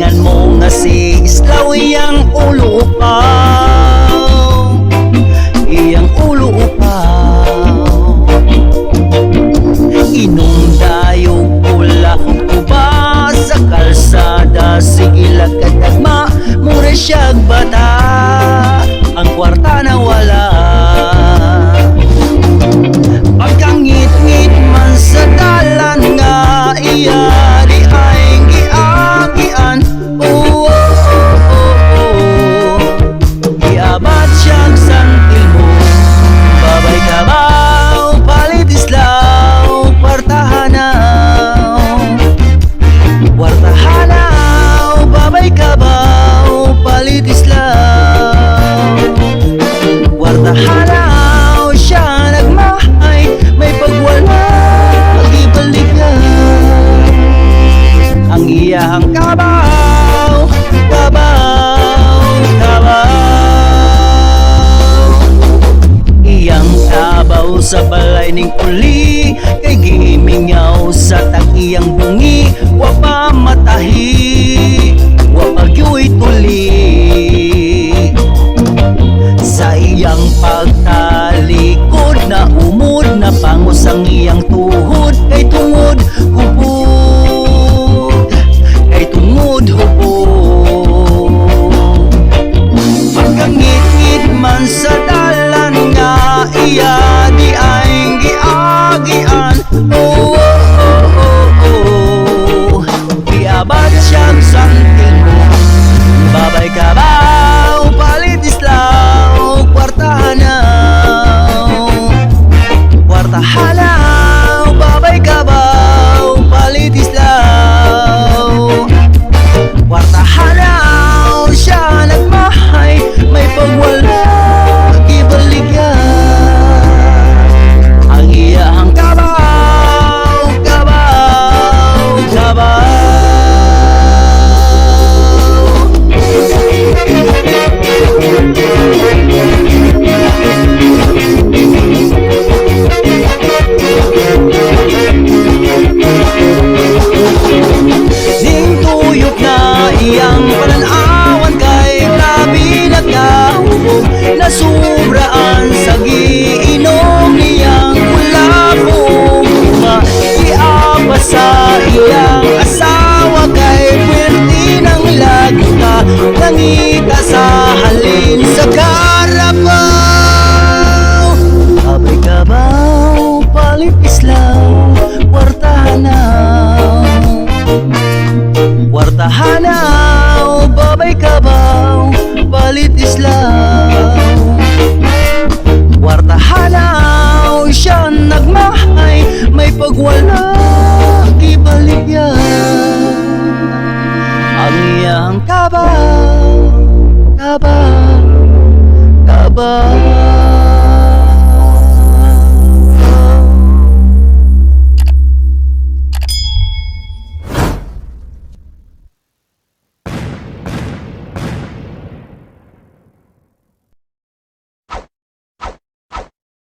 Ingan mo nga si islaw iyang ulo upaw, iyang ulo upaw. Inundayog pula uba sa kalsada, sige lagkatagma mura siyag bata, ang kwarta na wala. Pagkangit-ngit man sa dalan nga iya di ay giagian, oh, oh, oh, oh. Giabat siyag santil mo, babay kabaw palit islaw, kwartahanaw, kwartahanaw, babay kabaw palit islaw, kwartahanaw. Siya nagmahay may pagwala, ibalikan ang iyang kabaw, kabaw, kabaw. Iyang kabaw sa balay ning uli, kay gimingaw sa tag-iyang bungi, wa pa matahi, wa pagyo'y tuli. Sa iyang pagtalikod na umod na pangos ang iyang tuhod,